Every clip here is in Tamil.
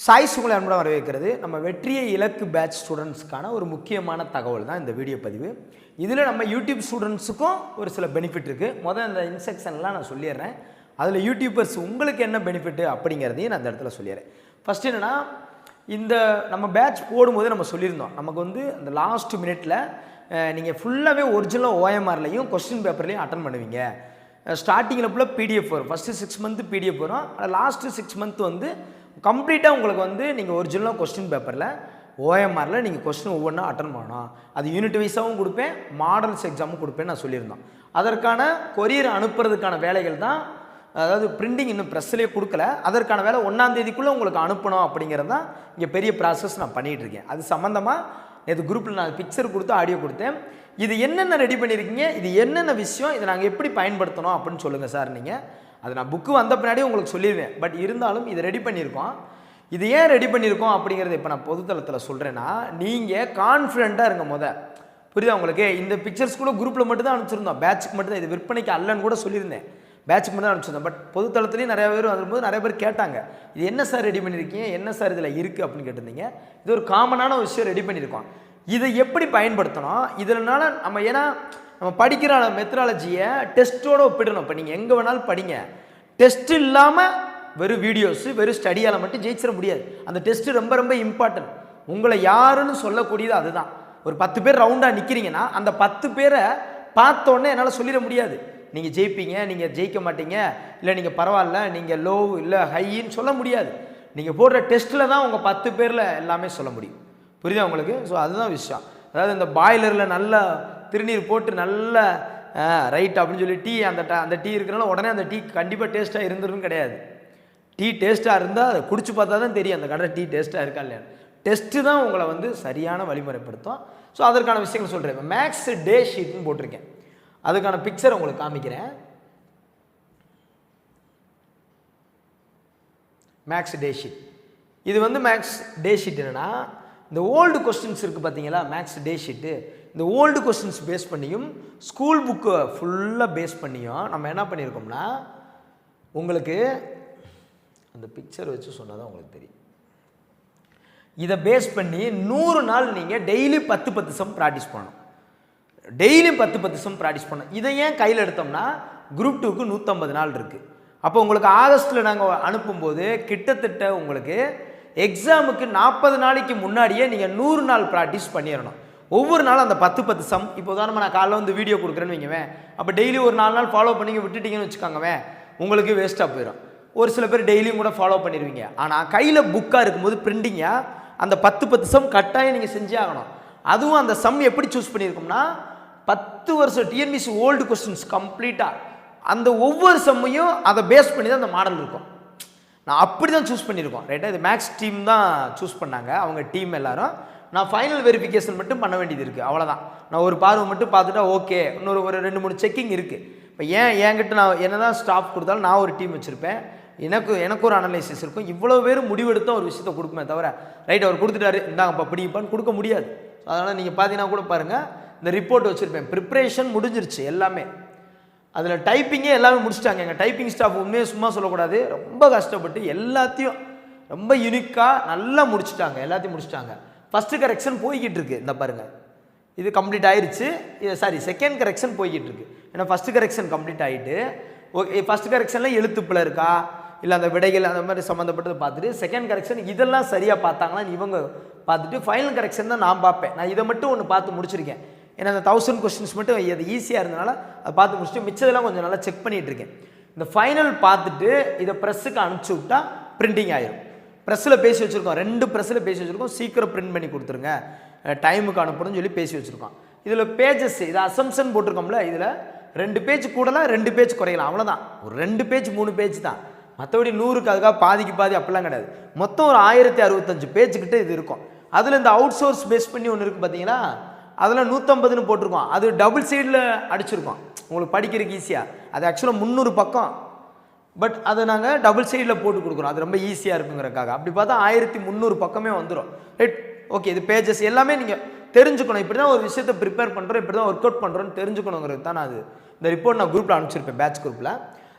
சாய்ஸ் உங்களை அன்புடன் வரவேற்கிறது. நம்ம வெற்றியை இலக்கு பேட்ச் ஸ்டூடெண்ட்ஸ்க்கான ஒரு முக்கியமான தகவல் தான் இந்த வீடியோ பதிவு. இதில் நம்ம யூடியூப் ஸ்டூடெண்ட்ஸுக்கும் ஒரு சில பெனிஃபிட் இருக்குது. முதல் இந்த இன்ஸ்ட்ரக்ஷன்லாம் நான் சொல்லிடுறேன். அதில் யூடியூபர்ஸ் உங்களுக்கு என்ன பெனிஃபிட்டு அப்படிங்கிறதையும் நான் இந்த இடத்துல சொல்லிடுறேன். ஃபஸ்ட் என்னென்னா, இந்த நம்ம பேட்ச் போடும்போது நம்ம சொல்லியிருந்தோம், நமக்கு வந்து அந்த லாஸ்ட் மினிட்ல நீங்கள் ஃபுல்லாகவே ஒரிஜினல் ஓஎம்ஆர்லையும் கொஸ்டின் பேப்பர்லையும் அட்டன் பண்ணுவீங்க. ஸ்டார்டிங்கில் ஃபுல்லாக பிடிஎஃப் வரும். ஃபஸ்ட்டு 6 மந்த்து பிடிஎஃப் வரும். லாஸ்ட்டு 6 மந்த் வந்து கம்ப்ளீட்டாக உங்களுக்கு வந்து நீங்கள் ஒரிஜினலாக கொஸ்டின் பேப்பரில் ஓஎம்ஆரில் நீங்கள் கொஸ்டின் ஒவ்வொன்றா அட்டன் பண்ணணும். அது யூனிட் வைஸாகவும் கொடுப்பேன், மாடல்ஸ் எக்ஸாமும் கொடுப்பேன்னு நான் சொல்லியிருந்தோம். அதற்கான கொரியர் அனுப்புறதுக்கான வேலைகள் தான், அதாவது பிரிண்டிங் இன்னும் ப்ரெஸ்லேயே கொடுக்கல, அதற்கான வேலை 1ஆம் தேதிக்குள்ளே உங்களுக்கு அனுப்பணும் அப்படிங்கிறது தான் இங்கே பெரிய ப்ராசஸ் நான் பண்ணிகிட்ருக்கேன். அது சம்மந்தமாக நேற்று குரூப்பில் நான் பிக்சர் கொடுத்து ஆடியோ கொடுத்தேன். இது என்னென்ன ரெடி பண்ணியிருக்கீங்க, இது என்னென்ன விஷயம், இதை நாங்கள் எப்படி பயன்படுத்தணும் அப்படின்னு சொல்லுங்கள் சார். நீங்கள் அது நான் புக்கு வந்த பின்னாடி உங்களுக்கு சொல்லிடுவேன். பட் இருந்தாலும் இதை ரெடி பண்ணியிருக்கோம். இது ஏன் ரெடி பண்ணியிருக்கோம் அப்படிங்கிறத இப்போ நான் பொதுத்தளத்தில் சொல்கிறேன்னா, நீங்கள் கான்ஃபிடென்ட்டாக இருங்க. புரியுதா உங்களுக்கு? இந்த பிக்சர்ஸ் கூட குரூப்பில் மட்டும் தான் அனுப்பிச்சிருந்தோம், பேட்சுக்கு மட்டும் தான். இது விற்பனைக்கு அல்லன்னு கூட சொல்லியிருந்தேன், பேட்சுக்கு மட்டும் தான் அனுப்பிச்சிருந்தோம். பட் பொதுத்தளத்துலேயும் நிறைய பேர் வரும்போது நிறைய பேர் கேட்டாங்க, இது என்ன சார் ரெடி பண்ணியிருக்கீங்க, என்ன சார் இதில் இருக்குது அப்படின்னு கேட்டிருந்தீங்க. இது ஒரு காமனான விஷயம் ரெடி பண்ணியிருக்கோம். இதை எப்படி பயன்படுத்தணும், இதனால நம்ம ஏன்னா நம்ம படிக்கிற மெத்தடாலஜியை டெஸ்ட்டோடு ஒப்பிடணும். இப்போ நீங்கள் எங்கே வேணாலும் படிங்க, டெஸ்ட் இல்லாமல் வெறும் வீடியோஸு வெறும் ஸ்டடியால் மட்டும் ஜெயிச்சிட முடியாது. அந்த டெஸ்ட்டு ரொம்ப ரொம்ப இம்பார்ட்டன்ட். உங்களை யாருன்னு சொல்லக்கூடியது அதுதான். ஒரு 10 பேர் ரவுண்டாக நிற்கிறீங்கன்னா அந்த 10 பேரை பார்த்தோன்னே என்னால் சொல்லிட முடியாது, நீங்கள் ஜெயிப்பீங்க, நீங்கள் ஜெயிக்க மாட்டீங்க, இல்லை நீங்கள் பரவாயில்ல, நீங்கள் லோ இல்லை ஹைன்னு சொல்ல முடியாது. நீங்கள் போடுற டெஸ்ட்டில் தான் உங்கள் 10 பேரில் எல்லாமே சொல்ல முடியும். புரியுதா உங்களுக்கு? ஸோ அதுதான் விஷயம். அதாவது இந்த பாய்லரில் நல்லா திருநீர் போட்டு நல்ல ரைட் அப்படின்னு சொல்லி டீ அந்த டீ இருக்கிறனால உடனே அந்த டீ கண்டிப்பாக டேஸ்ட்டாக இருந்துடும் கிடையாது. டீ டேஸ்ட்டாக இருந்தால் அதை குடிச்சு பார்த்தா தான் தெரியும் அந்த கடை டீ டேஸ்ட்டாக இருக்கா இல்லையா. டெஸ்ட்டு தான் உங்களை வந்து சரியான வழிமுறைப்படுத்தும். ஸோ அதற்கான விஷயங்கள் சொல்கிறேன். இப்போ மேக்ஸ் டே ஷீட்னு போட்டிருக்கேன், அதுக்கான பிக்சர் உங்களுக்கு காமிக்கிறேன். மேக்ஸ் டே ஷீட். இது வந்து மேக்ஸ் டே ஷீட் என்னென்னா, இந்த ஓல்டு கொஸ்டின்ஸ் இருக்குது பார்த்தீங்களா, மேக்ஸ் டே ஷீட்டு. இந்த ஓல்டு கொஸ்டின்ஸ் பேஸ் பண்ணியும் ஸ்கூல் புக்கை ஃபுல்லாக பேஸ் பண்ணியும் நம்ம என்ன பண்ணியிருக்கோம்னா, உங்களுக்கு அந்த பிக்சர் வச்சு சொன்னால் தான் உங்களுக்கு தெரியும். இதை பேஸ் பண்ணி 100 நாள் நீங்கள் டெய்லி 10 சம் ப்ராக்டிஸ் பண்ணணும். டெய்லியும் 10 சம் ப்ராக்டிஸ் பண்ணணும். இதை ஏன் கையில் எடுத்தோம்னா, குரூப் 2க்கு 150 நாள் இருக்குது. அப்போ உங்களுக்கு ஆகஸ்ட்டில் நாங்கள் அனுப்பும்போது கிட்டத்தட்ட உங்களுக்கு எக்ஸாமுக்கு 40 நாளைக்கு முன்னாடியே நீங்கள் 100 நாள் ப்ராக்டிஸ் பண்ணிடணும். ஒவ்வொரு நாளும் அந்த 10 சம். இப்போ உதாரணமாக நான் காலைல வந்து வீடியோ கொடுக்குறேன்னு வைங்கவேன், அப்போ டெய்லி ஒரு 4 நாள் ஃபாலோ பண்ணி விட்டுட்டீங்கன்னு வச்சுக்கோங்கவேன், உங்களுக்கு வேஸ்ட்டாக போயிடும். ஒரு சில பேர் டெய்லியும் கூட ஃபாலோ பண்ணிடுவீங்க. ஆனால் கையில் புக்காக இருக்கும்போது பிரிண்டிங்காக அந்த 10 சம் கட்டாயம் நீங்கள் செஞ்சே ஆகணும். அதுவும் அந்த சம் எப்படி சூஸ் பண்ணியிருக்கோம்னா, 10 வருஷம் டிஎன்பிசி ஓல்டு கொஸ்டின்ஸ் கம்ப்ளீட்டாக அந்த ஒவ்வொரு சம்மையும் அதை பேஸ் பண்ணி தான் அந்த மாடல் இருக்கும். நான் அப்படி தான் சூஸ் பண்ணியிருக்கோம். ரைட்டாக இது மேக்ஸ் டீம் தான் சூஸ் பண்ணாங்க, அவங்க டீம் எல்லாரும். நான் ஃபைனல் வெரிஃபிகேஷன் மட்டும் பண்ண வேண்டியது இருக்குது, அவ்வளோதான். நான் ஒரு பார்வை மட்டும் பார்த்துட்டா ஓகே. இன்னொரு 2-3 செக்கிங் இருக்குது. இப்போ என்கிட்ட நான் என்ன தான் ஸ்டாஃப் கொடுத்தாலும் நான் ஒரு டீம் வச்சுருப்பேன், எனக்கு ஒரு அனலைசிஸ் இருக்கும். இவ்வளோ பேர் முடிவெடுத்த ஒரு விஷயத்தை கொடுக்குமே தவிர, ரைட் அவர் கொடுத்துட்டாரு இந்தாங்கப்பா பிடிப்பான்னு கொடுக்க முடியாது. அதனால் நீங்கள் பார்த்தீங்கன்னா கூட பாருங்கள், இந்த ரிப்போர்ட் வச்சுருப்பேன். ப்ரிப்ரேஷன் முடிஞ்சிருச்சு எல்லாமே. அதில் டைப்பிங்கே எல்லாமே முடிச்சிட்டாங்க. எங்கள் டைப்பிங் ஸ்டாஃப் உண்மையே சும்மா சொல்லக்கூடாது, ரொம்ப கஷ்டப்பட்டு எல்லாத்தையும் ரொம்ப யூனிக்காக நல்லா முடிச்சுட்டாங்க. எல்லாத்தையும் முடிச்சிட்டாங்க. ஃபஸ்ட்டு கரெக்ஷன் போய்கிட்டு இருக்குது. இந்த பாருங்கள், இது கம்ப்ளீட் ஆயிடுச்சு. சாரி, செகண்ட் கரெக்ஷன் போய்கிட்டு இருக்குது. ஏன்னா ஃபஸ்ட்டு கரெக்ஷன் கம்ப்ளீட் ஆகிட்டு, ஓகே ஃபஸ்ட்டு கரெக்ஷனில் எழுத்துப்பில் இருக்கா இல்லை அந்த விடைகள் அந்த மாதிரி சம்மந்தப்பட்டதை பார்த்துட்டு, செகண்ட் கரெக்ஷன் இதெல்லாம் சரியாக பார்த்தாங்களான்னு இவங்க பார்த்துட்டு, ஃபைனல் கரெக்ஷன் தான் நான் பார்ப்பேன். நான் இதை மட்டும் ஒன்று பார்த்து முடிச்சிருக்கேன். ஏன்னா அந்த 1000 கொஸ்டின்ஸ் மட்டும் அது ஈஸியாக இருந்தனால அதை பார்த்து முடிச்சுட்டு மிச்சதெல்லாம் கொஞ்சம் நல்லா செக் பண்ணிகிட்டு இருக்கேன். இந்த ஃபைனல் பார்த்துட்டு இதை ப்ரெஸ்ஸுக்கு அனுப்பிச்சி விட்டால் பிரிண்டிங் ஆயிரும். ப்ரெஸ்ஸில் பேசி வச்சுருக்கோம், 2 ப்ரெஸ்ஸில் பேசி வச்சுருக்கோம், சீக்கிரம் பிரிண்ட் பண்ணி கொடுத்துருங்க, டைமுக்கு அனுப்பணும்னு சொல்லி பேசி வச்சுருக்கோம். இதில் பேஜஸ் இது அசம்ஷன் போட்டிருக்கோம்ல, இதில் 2 பேஜ் கூடலாம் 2 பேஜ் குறையலாம், அவ்வளோதான். ஒரு 2 பேஜ் 3 பேஜ் தான். மற்றபடி 100க்கு அதுக்காக பாதிக்கு பாதி அப்படிலாம் கிடையாது. மொத்தம் ஒரு 1065 பேஜுக்கிட்ட இது இருக்கும். அதில் இந்த அவுட் சோர்ஸ் பேஸ் பண்ணி ஒன்று இருக்குது பார்த்தீங்கன்னா, அதில் 150ன்னு போட்டிருக்கோம். அது டபுள் சைடில் அடிச்சிருக்கோம் உங்களுக்கு படிக்கிறதுக்கு ஈஸியாக. அது ஆக்சுவலாக 300 பக்கம், பட் அதை நாங்கள் டபுள் சைடில் போட்டு கொடுக்குறோம், அது ரொம்ப ஈஸியாக இருக்குங்கிறக்காக. அப்படி பார்த்தா 1300 பக்கமே வந்துடும். Right, okay. இது பேஜஸ் எல்லாமே நீங்கள் தெரிஞ்சுக்கணும். இப்படி தான் ஒரு விஷயத்தை ப்ரிப்பேர் பண்ணுறோம், இப்படி தான் ஒர்க் அவுட் பண்ணுறோன்னு தெரிஞ்சுக்கணுங்கிறது தான் நான் இந்த ரிப்போர்ட் நான் குரூப்பில் அனுப்பிச்சிருப்பேன், பேட்ச் குரூப்பில்.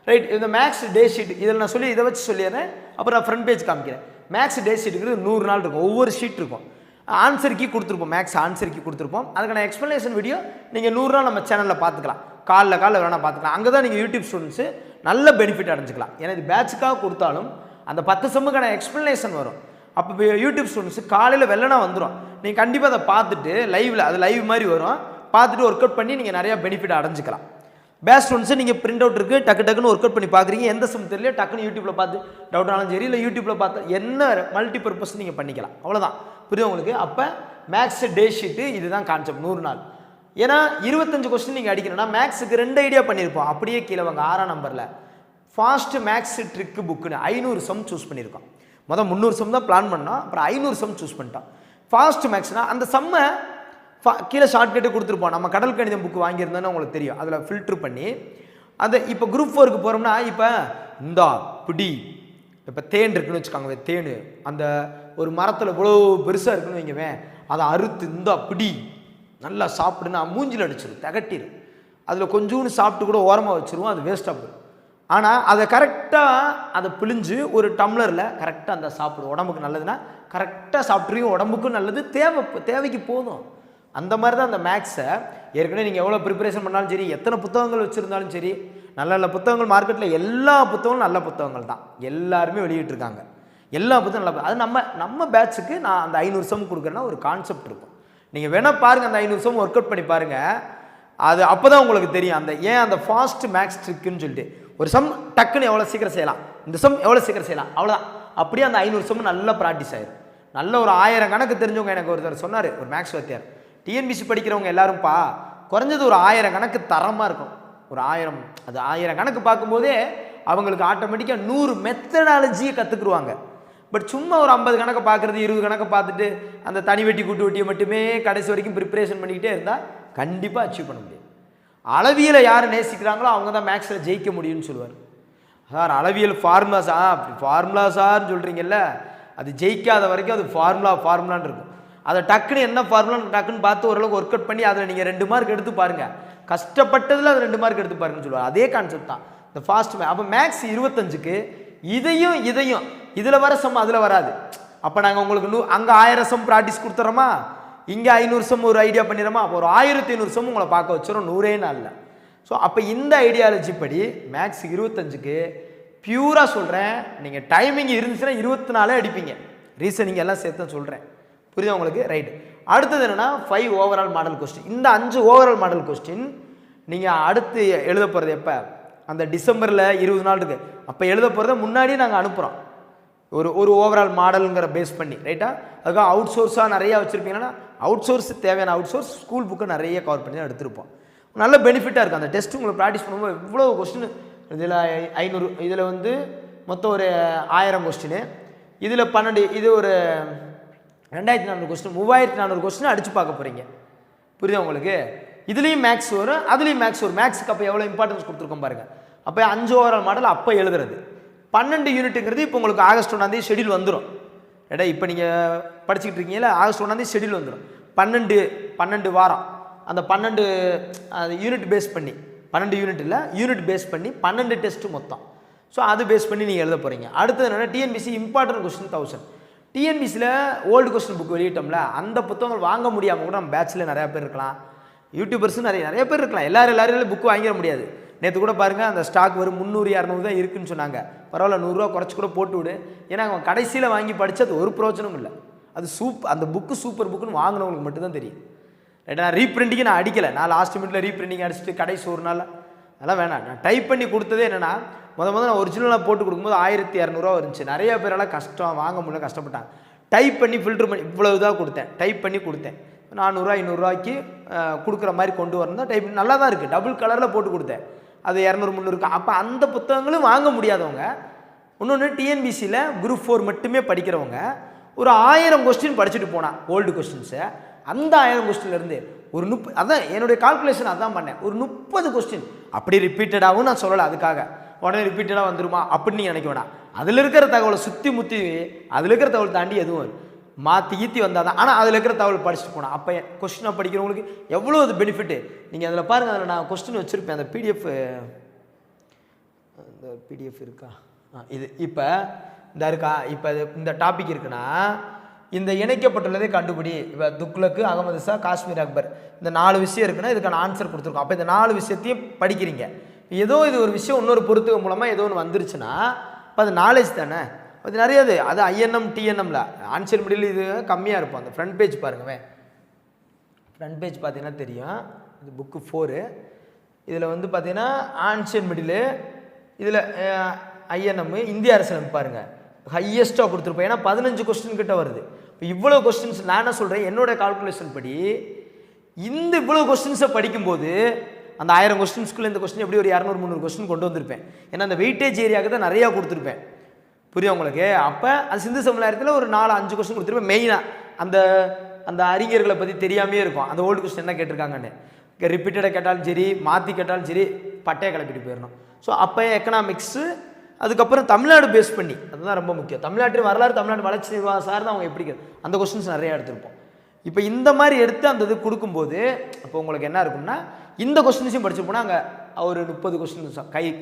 ரைட், இந்த மேக்ஸ் டே ஷீட் இதில் நான் இதை வச்சு சொல்லிடுறேன். அப்புறம் நான் ஃப்ரண்ட் பேஜ் காமிக்கிறேன். மேக்ஸ் டே ஷீட்டுங்கிறது 100 நாள் இருக்கும், ஒவ்வொரு ஷீட் இருக்கும். ஆன்சர் கீ கொடுத்துருப்போம், மேக்ஸ் ஆன்சர் கீ கொடுத்துருப்போம். அதுக்கான எக்ஸ்ப்ளனேஷன் வீடியோ நீங்கள் 100 நாள் நம்ம சேனலில் பார்த்துக்கலாம், காலைல வேணால் பார்த்துக்கலாம். அங்கே தான் நீங்கள் யூடியூப் ஸ்டூடெண்ட்ஸு நல்ல பெனிஃபிட் அடைஞ்சிக்கலாம். ஏன்னா இது பேட்சுக்காக கொடுத்தாலும் அந்த 10 செம்முக்கான எக்ஸ்ப்ளனேஷன் வரும். அப்போ யூடியூப் ஸ்டூடெண்ட்ஸு காலையில் வெள்ளனா வந்துடும். நீங்கள் கண்டிப்பாக அதை பார்த்துட்டு லைவில், அது லைவ் மாதிரி வரும், பார்த்துட்டு ஒர்க் அவுட் பண்ணி நீங்கள் நிறையா பெனிஃபிட் அடைஞ்சிக்கலாம். பேட்ச் ஸ்டூடெண்ட்ஸு நீங்கள் பிரிண்ட் அவுட் இருக்குது, டக்குன்னு ஒர்க் அவுட் பண்ணி பார்க்குறீங்க, எந்த சம் தெரியல டக்குன்னு யூடியூப்பில் பார்த்து டவுட்னாலும் சரி, இல்லை யூடியூப்பில் பார்த்து என்ன மல்டி பர்பஸ் நீங்கள் பண்ணிக்கலாம், அவ்வளோதான். புரியுது உங்களுக்கு? அப்போ மேக்ஸ் டே ஷீட்டு இதுதான் கான்செப்ட், 100 நாள். ஏன்னா 25 கொஸ்டின் நீங்கள் அடிக்கணும்னா மேக்ஸுக்கு 2 ஐடியா பண்ணியிருப்போம். அப்படியே கீழே வாங்க 6ஆம் நம்பரில் ஃபாஸ்ட் மேக்ஸ் ட்ரிக்கு புக்குன்னு 500 சம் சூஸ் பண்ணியிருக்கோம். மொதல் 300 சம் தான் பிளான் பண்ணோம், அப்புறம் 500 சம் சூஸ் பண்ணிட்டோம். ஃபாஸ்ட் மேக்ஸ்னால் அந்த சம்மை கீழே ஷார்ட்கட்டு கொடுத்துருப்போம். நம்ம கடல் கணிதம் புக்கு வாங்கியிருந்தோன்னு உங்களுக்கு தெரியும், அதில் ஃபில்ட்ரு பண்ணி அதை இப்போ குரூப் 4க்கு போகிறோம்னா இப்போ இந்தா பிடி, இப்போ தேன் இருக்குன்னு வச்சுக்காங்க, தேன் அந்த ஒரு மரத்தில் இவ்வளோ பெருசாக இருக்குன்னு வைங்கவேன், அதை அறுத்து இந்தா பிடி நல்லா சாப்பிடுன்னா மூஞ்சில் அடிச்சிடும், திகட்டிடும். அதில் கொஞ்சோன்னு சாப்பிட்டு கூட ஓரமாக வச்சுருவோம், அது வேஸ்ட்டாக போயிடும். ஆனால் அதை கரெக்டாக அதை பிழிஞ்சு ஒரு டம்ளரில் கரெக்டாக அந்த சாப்பிடும், உடம்புக்கு நல்லதுன்னா கரெக்டாக சாப்பிட்றீங்க, உடம்புக்கும் நல்லது, தேவைக்கு போதும். அந்த மாதிரி தான் அந்த மேக்ஸை ஏற்கனவே நீங்கள் எவ்வளோ ப்ரிப்பரேஷன் பண்ணாலும் சரி, எத்தனை புத்தகங்கள் வச்சுருந்தாலும் சரி, நல்ல நல்ல புத்தகங்கள் மார்க்கெட்டில் எல்லா புத்தகங்களும் நல்ல புத்தகங்கள் தான், எல்லாருமே வெளியிட்டிருக்காங்க, எல்லா புத்தகம் நல்ல. அது நம்ம பேட்சுக்கு நான் அந்த 500 சம் கொடுக்குறேன்னா ஒரு கான்செப்ட் இருக்கும். நீங்கள் வேணால் பாருங்கள், அந்த 500 சம் ஒர்க் அவுட் பண்ணி பாருங்கள். அது அப்போ தான் உங்களுக்கு தெரியும் அந்த ஏன் அந்த ஃபாஸ்ட் மேக்ஸ் ட்ரிக்குன்னு சொல்லிட்டு. ஒரு சம் டக்குன்னு எவ்வளோ சீக்கிரம் செய்யலாம், இந்த சம் எவ்வளோ சீக்கிரம் செய்யலாம், அவ்வளோதான். அப்படியே அந்த 500 சம் நல்லா ப்ராக்டிஸ் ஆயிடும். நல்ல ஒரு 1000 கணக்கு தெரிஞ்சவங்க எனக்கு ஒருத்தர் சொன்னார், ஒரு மேக்ஸ் வாத்தியார், டிஎன்பிசி படிக்கிறவங்க எல்லாரும்ப்பா குறைஞ்சது ஒரு 1000 கணக்கு தரமாக இருக்கும். ஒரு 1000 அது 1000 கணக்கு பார்க்கும்போதே அவங்களுக்கு ஆட்டோமேட்டிக்காக 100 மெத்தடாலஜியை கற்றுக்குருவாங்க. பட் சும்மா ஒரு 50 கணக்கை பார்க்குறது, 20 கணக்கை பார்த்துட்டு அந்த தனி வெட்டி கூட்டு வெட்டியை மட்டுமே கடைசி வரைக்கும் ப்ரிப்பரேஷன் பண்ணிக்கிட்டே இருந்தால் கண்டிப்பாக அச்சீவ் பண்ண முடியும். அளவியலை யார் நேசிக்கிறாங்களோ அவங்க தான் மேக்ஸில் ஜெயிக்க முடியும்னு சொல்லுவார். சார் அளவியல் ஃபார்முலாஸா, அப்படி ஃபார்முலாஸான்னு சொல்கிறீங்கல்ல, அது ஜெயிக்காத வரைக்கும் அது ஃபார்முலான்னு இருக்கும். அதை டக்குன்னு என்ன ஃபார்முலான்னு டக்குன்னு பார்த்து ஓரளவுக்கு ஒர்க் அவுட் பண்ணி அதில் நீங்கள் 2 மார்க் எடுத்து பாருங்கள், கஷ்டப்பட்டதில் அது 2 மார்க் எடுத்து பாருங்கன்னு சொல்லுவார். அதே கான்செப்ட் தான் இந்த ஃபாஸ்ட் அப்போ மேக்ஸ் 25க்கு இதையும் இதில் வர சம் அதில் வராது. அப்போ நாங்கள் உங்களுக்கு அங்கே 1000 சம் ப்ராக்டிஸ் கொடுத்துறோமா, இங்கே 500 சம் ஒரு ஐடியா பண்ணிடுறோமா, அப்போ ஒரு 1500 சம் உங்களை பார்க்க வச்சிடும் 100 நாளில். ஸோ அப்போ இந்த ஐடியாலஜி படி மேக்ஸ் 25க்கு பியூராக சொல்கிறேன், நீங்கள் டைமிங் இருந்துச்சுன்னா 24 அடிப்பீங்க. ரீசனிங் எல்லாம் சேர்த்து தான் சொல்கிறேன், புரியுதா உங்களுக்கு? ரைட். அடுத்தது என்னென்னா 5 ஓவரால் மாடல் கொஸ்டின். இந்த 5 ஓவரால் மாடல் கொஸ்டின் நீங்கள் அடுத்து எழுத போகிறது எப்போ, அந்த டிசம்பரில் 20 நாள் இருக்குது, அப்போ எழுத போகிறத முன்னாடியே நாங்கள் அனுப்புகிறோம் ஒரு ஓவரால் மாடலுங்கிற பேஸ் பண்ணி. ரைட்டா? அதுக்காக அவுட் சோர்ஸாக நிறையா வச்சுருப்பீங்கன்னா அவுட் சோர்ஸ் தேவையான அவுட் சோர்ஸ் ஸ்கூல் புக்கை நிறைய கவர் பண்ணி தான் எடுத்திருப்போம். நல்ல பெனிஃபிட்டாக இருக்குது அந்த டெஸ்ட்டு உங்களுக்கு ப்ராக்டிஸ் பண்ணும்போது. இவ்வளோ கொஸ்டின் இதில் 500, இதில் வந்து மொத்தம் ஒரு 1000 கொஸ்டின், இதில் 12, இது ஒரு 2400 கொஸ்டின், 3400 கொஸ்டின் அடித்து பார்க்க போகிறீங்க. புரியுதா உங்களுக்கு? இதுலேயும் மேக்ஸ் வரும், அதுலேயும் மேக்ஸ் வரும். மேக்ஸுக்கு அப்போ எவ்வளோ இம்பார்ட்டன்ஸ் கொடுத்துருக்கோம் பாருங்கள். அப்போ 5 ஓவரால் மாடல் அப்போ எழுதுறது. 12 யூனிட்டுங்கிறது இப்போ உங்களுக்கு ஆகஸ்ட் 1 ஷெடியூல் வந்துடும். ஏடா இப்போ நீங்கள் படிச்சுக்கிட்டு இருக்கீங்களா, ஆகஸ்ட் 1 ஷெடியூல் வந்துடும். 12 வாரம் அந்த 12 யூனிட் பேஸ் பண்ணி, 12 யூனிட் இல்லை, யூனிட் பேஸ் பண்ணி 12 டெஸ்ட்டு மொத்தம். ஸோ அது பேஸ் பண்ணி நீங்கள் எழுத போகிறீங்க. அடுத்தது என்னென்னா டிஎன்பிசி இம்பார்ட்டன்ட் கொஸ்டின் 1000. டிஎன்பிசியில் ஓல்டு கொஸ்டின் புக் வெளியிட்டோம்ல, அந்த புத்தகங்கள் வாங்க முடியாமல் கூட நம்ம பேட்சில் நிறையா பேர் இருக்கலாம், யூடியூபர்ஸும் நிறைய பேர் இருக்கலாம். எல்லாரும் புக்கு வாங்கிட முடியாது. நேற்று கூட பாருங்கள், அந்த ஸ்டாக் வரும் 300-200 தான் இருக்குதுன்னு சொன்னாங்க. பரவாயில்ல, 100 ரூபா குறைச்சி கூட போட்டு விடு. ஏன்னா அவங்க கடைசியில் வாங்கி படித்தது ஒரு பிரோஜனமும் இல்லை. அது அந்த புக்கு சூப்பர் புக்குன்னு வாங்கினவங்களுக்கு மட்டும்தான் தெரியும். ரைட்டா? நான் ரீப்ரிண்டிங்கு நான் அடிக்கலை, நான் லாஸ்ட் மினிட்ல ரீப்ரிண்டிங் அடிச்சுட்டு கடைசி ஒரு நாள் அதெல்லாம் வேணாம். நான் டைப் பண்ணி கொடுத்ததே என்னென்னா, முதல் நான் ஒரிஜினலாக போட்டு கொடுக்கும்போது 1200 இருந்துச்சு. நிறைய பேரெல்லாம் கஷ்டம் வாங்க முடியல, கஷ்டப்பட்டாங்க. டைப் பண்ணி ஃபில்டர் பண்ணி இவ்வளோ இதாக கொடுத்தேன், டைப் பண்ணி கொடுத்தேன். 400 500 ரூபாய்க்கு கொடுக்குற மாதிரி கொண்டு வரணும். டைப் நல்லா தான் இருக்குது, டபுள் கலரில் போட்டு கொடுத்தேன். அது 200 300. அப்போ அந்த புத்தகங்களும் வாங்க முடியாதவங்க, இன்னொன்று டிஎன்பிசியில் குரூப் 4 மட்டுமே படிக்கிறவங்க ஒரு 1000 கொஸ்டின் படிச்சுட்டு போனால் ஓல்டு கொஸ்டின்ஸை, அந்த 1000 கொஸ்டின்லேருந்து ஒரு அதான் என்னுடைய கால்குலேஷன் அதான் பண்ணேன். ஒரு 30 கொஸ்டின் அப்படி ரிப்பீட்டடாகவும் நான் சொல்லலை, அதுக்காக உடனே ரிப்பீட்டடாக வந்துருமா அப்படின்னு நீங்கள் நினைக்க வேணாம். அதில் இருக்கிற தகவலை சுற்றி முற்றி அதில் இருக்கிற தகவல் தாண்டி எதுவும் மாற்றி ஈத்தி வந்தால் தான். ஆனால் அதில் இருக்கிற தகவல் படிச்சுட்டு போனால் அப்போ கொஸ்டினாக படிக்கிறவங்களுக்கு எவ்வளோ அது பெனிஃபிட்டு. நீங்கள் அதில் பாருங்கள், அதில் நான் கொஸ்டின் வச்சுருப்பேன், அந்த பிடிஎஃப் இருக்கா இது. இப்போ இந்த இருக்கா. இப்போ இந்த டாபிக் இருக்குன்னா இந்த இணைக்கப்பட்டுள்ளதை கண்டுபிடி. இப்போ துக்ளக்கு, அகமது ஷா, காஷ்மீர் அக்பர், இந்த 4 விஷயம் இருக்குன்னா இதுக்கான ஆன்சர் கொடுத்துருக்கோம். அப்போ இந்த 4 விஷயத்தையும் படிக்கிறீங்க. ஏதோ இது ஒரு விஷயம் இன்னொரு பொறுத்துக்க மூலமாக ஏதோ ஒன்று வந்துருச்சுன்னா இப்போ அது நாலேஜ் தானே. அது நிறைய அது ஐஎன்எம் டிஎன்எம்ல ஆன்சர் மிடில் இது கம்மியாக இருக்கும். அந்த ஃப்ரண்ட் பேஜ் பாருங்கவே, ஃப்ரண்ட் பேஜ் பார்த்தீங்கன்னா தெரியும். இது புக்கு 4. இதில் வந்து பார்த்தீங்கன்னா ஆன்சர் மிடில், இதில் ஐஎன்எம் இந்திய அரசியலமைப்பு பாருங்கள் ஹையஸ்ட்டாக கொடுத்துருப்போம். ஏன்னா 15 கொஸ்டின் கிட்ட வருது. இப்போ இவ்வளோ கொஸ்டின்ஸ் நான் என்ன சொல்கிறேன், என்னோட கால்குலேஷன் படி இந்த இவ்வளோ கொஸ்டின்ஸை படிக்கும்போது அந்த 1000 கொஸ்டின்ஸ்குள்ளே இந்த கொஸ்டின் எப்படி ஒரு 200-300 கொஸ்டின் கொண்டு வந்திருப்பேன். ஏன்னா அந்த வெயிட்டேஜ் ஏரியாவுக்கு தான் நிறையா கொடுத்துருப்பேன். புரியும் உங்களுக்கு? அப்போ அது சிந்து சமுதாயத்தில் ஒரு 4-5 கொஸ்டின் கொடுத்துருப்பேன். மெயினாக அந்த அந்த அறிஞர்களை பற்றி தெரியாமே இருக்கும். அந்த ஓல்டு கொஸ்டின் என்ன கேட்டிருக்காங்கன்னு ரிப்பீட்டடாக கேட்டாலும் சரி, மாற்றி கேட்டாலும் சரி, பட்டையை கிளப்பிட்டு போயிடணும். ஸோ அப்போ எக்கனாமிக்ஸு, அதுக்கப்புறம் தமிழ்நாடு பேஸ் பண்ணி, அதுதான் ரொம்ப முக்கியம். தமிழ்நாட்டு வரலாறு, தமிழ்நாடு வளர்ச்சி நிர்வாக சார்ந்து அவங்க எப்படி அந்த கொஸ்டின்ஸ் நிறையா எடுத்திருப்போம். இப்போ இந்த மாதிரி எடுத்து அந்த இது கொடுக்கும்போது அப்போ உங்களுக்கு என்ன இருக்கும்னா இந்த கொஸ்டின்ஸையும் படிச்சு போனால் அங்கே ஒரு 30 கொஸ்டின்ஸ்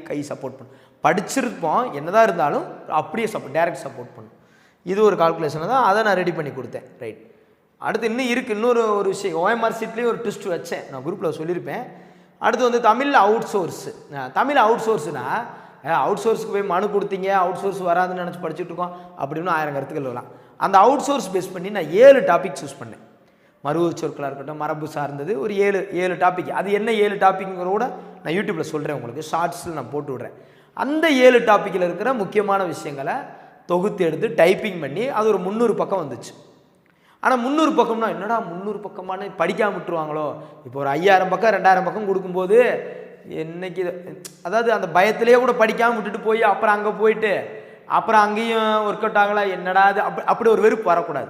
கை சப்போர்ட் பண்ணும். படிச்சிருப்போம் என்னதான் இருந்தாலும் அப்படியே டைரக்ட் சப்போர்ட் பண்ணும். இது ஒரு கால்குலேஷனை தான், அதை நான் ரெடி பண்ணி கொடுத்தேன். ரைட். அடுத்து இன்னும் இருக்குது இன்னொரு விஷயம். OMR சீட்லேயும் ஒரு ட்விஸ்ட் வச்சேன், நான் குரூப்பில் சொல்லியிருப்பேன். அடுத்து வந்து தமிழில் அவுட் சோர்ஸு. தமிழ் அவுட் சோர்ஸுனா அவுட் சோர்ஸுக்கு போய் மனு கொடுத்தீங்க, அவுட் சோர்ஸ் வராதுன்னு நினச்சி படிச்சுட்டு இருக்கோம் அப்படின்னு 1000 கருத்துக்கள் வரலாம். அந்த அவுட் சோர்ஸ் பேஸ் பண்ணி நான் 7 டாபிக் சூஸ் பண்ணேன். மருவ சொற்களாக இருக்கட்டும், மரபு சார்ந்தது ஒரு 7 டாபிக். அது என்ன 7 டாபிக்ங்கிற கூட நான் யூடியூப்பில் சொல்கிறேன் உங்களுக்கு, ஷார்ட்ஸில் நான் போட்டு விட்றேன். அந்த 7 டாப்பிக்கில் இருக்கிற முக்கியமான விஷயங்களை தொகுத்து எடுத்து டைப்பிங் பண்ணி அது ஒரு 300 பக்கம் வந்துச்சு. ஆனால் 300 பக்கம்னா என்னடா 300 பக்கமான படிக்காம விட்டுருவாங்களோ. இப்போ ஒரு 5000 பக்கம் 2000 பக்கம் கொடுக்கும்போது என்னைக்கு அதாவது அந்த பயத்திலேயே கூட படிக்காமல் விட்டுட்டு போய் அப்புறம் அங்கே போயிட்டு அப்புறம் அங்கேயும் ஒர்க் அவுட் ஆகலை என்னடா அது அப்படி ஒரு வெறுப்பு வரக்கூடாது.